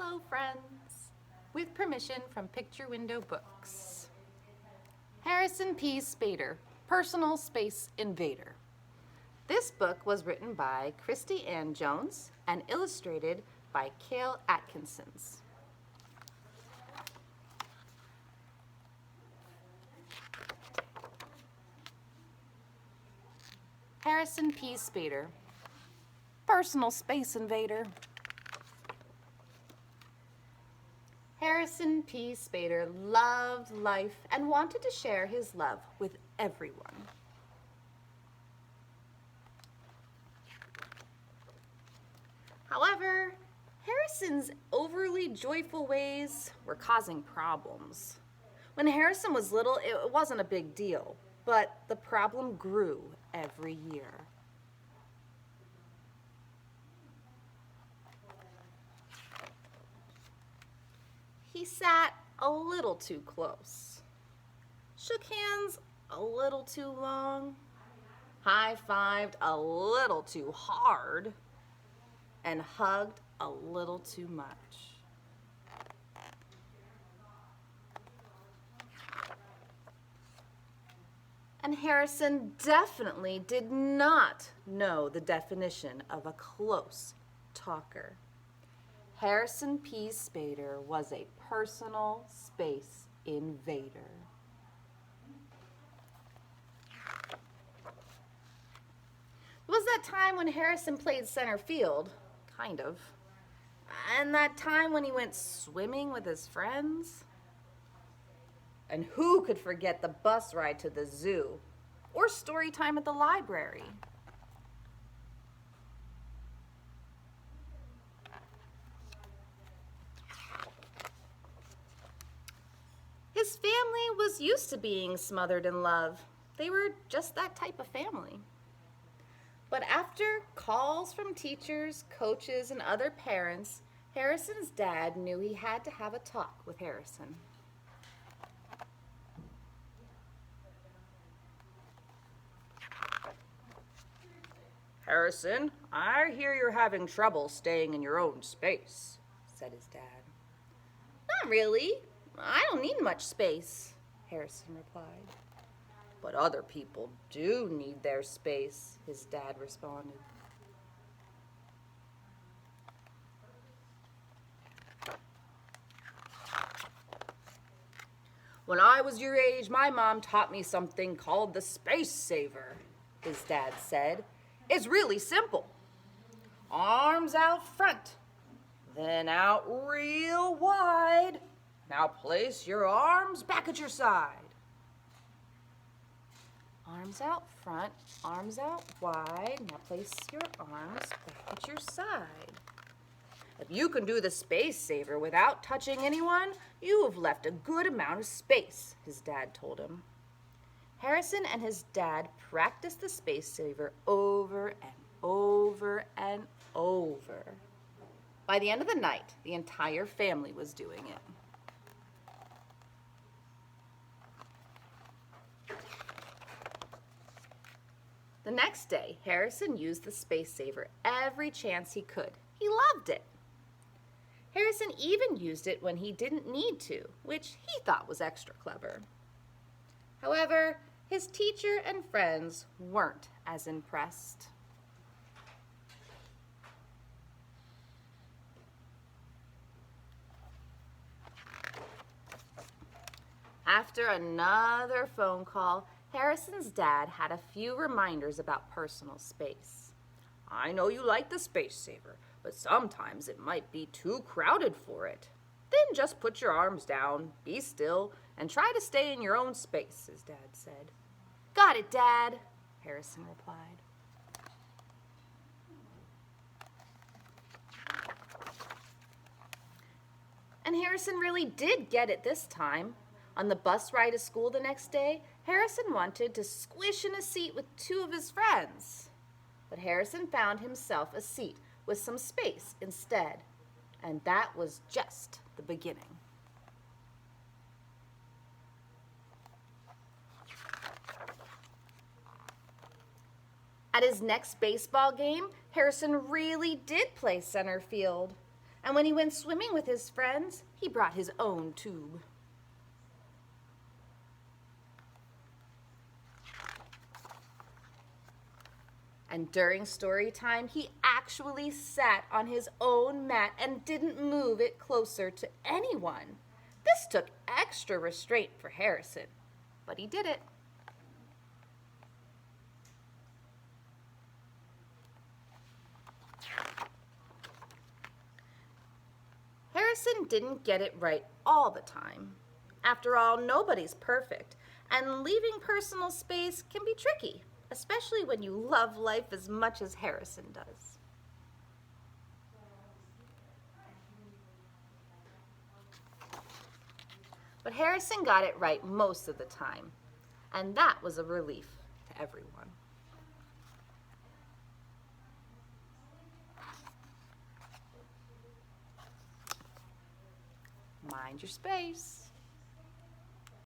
Hello, friends. With permission from Picture Window Books. Harrison P. Spader, Personal Space Invader. This book was written by Christianne Jones and illustrated by Cale Atkinsons. Harrison P. Spader, Personal Space Invader. Harrison P. Spader loved life and wanted to share his love with everyone. However, Harrison's overly joyful ways were causing problems. When Harrison was little, it wasn't a big deal, but the problem grew every year. He sat a little too close, shook hands a little too long, high-fived a little too hard, and hugged a little too much. And Harrison definitely did not know the definition of a close talker. Harrison P. Spader was a personal space invader. It was that time when Harrison played center field, kind of, and that time when he went swimming with his friends. And who could forget the bus ride to the zoo or story time at the library? His family was used to being smothered in love. They were just that type of family. But after calls from teachers, coaches, and other parents, Harrison's dad knew he had to have a talk with Harrison. "Harrison, I hear you're having trouble staying in your own space," said his dad. "Not really. I don't need much space," Harrison replied. "But other people do need their space," his dad responded. "When I was your age, my mom taught me something called the space saver," his dad said. "It's really simple. Arms out front, then out real wide. Now place your arms back at your side." Arms out front, arms out wide. Now place your arms back at your side. "If you can do the space saver without touching anyone, you have left a good amount of space," his dad told him. Harrison and his dad practiced the space saver over and over and over. By the end of the night, the entire family was doing it. The next day, Harrison used the space saver every chance he could. He loved it. Harrison even used it when he didn't need to, which he thought was extra clever. However, his teacher and friends weren't as impressed. After another phone call, Harrison's dad had a few reminders about personal space. "I know you like the space saver, but sometimes it might be too crowded for it. Then just put your arms down, be still, and try to stay in your own space," his dad said. "Got it, Dad," Harrison replied. And Harrison really did get it this time. On the bus ride to school the next day, Harrison wanted to squish in a seat with two of his friends. But Harrison found himself a seat with some space instead. And that was just the beginning. At his next baseball game, Harrison really did play center field. And when he went swimming with his friends, he brought his own tube. And during story time, he actually sat on his own mat and didn't move it closer to anyone. This took extra restraint for Harrison, but he did it. Harrison didn't get it right all the time. After all, nobody's perfect, and leaving personal space can be tricky, especially when you love life as much as Harrison does. But Harrison got it right most of the time, and that was a relief to everyone. Mind your space.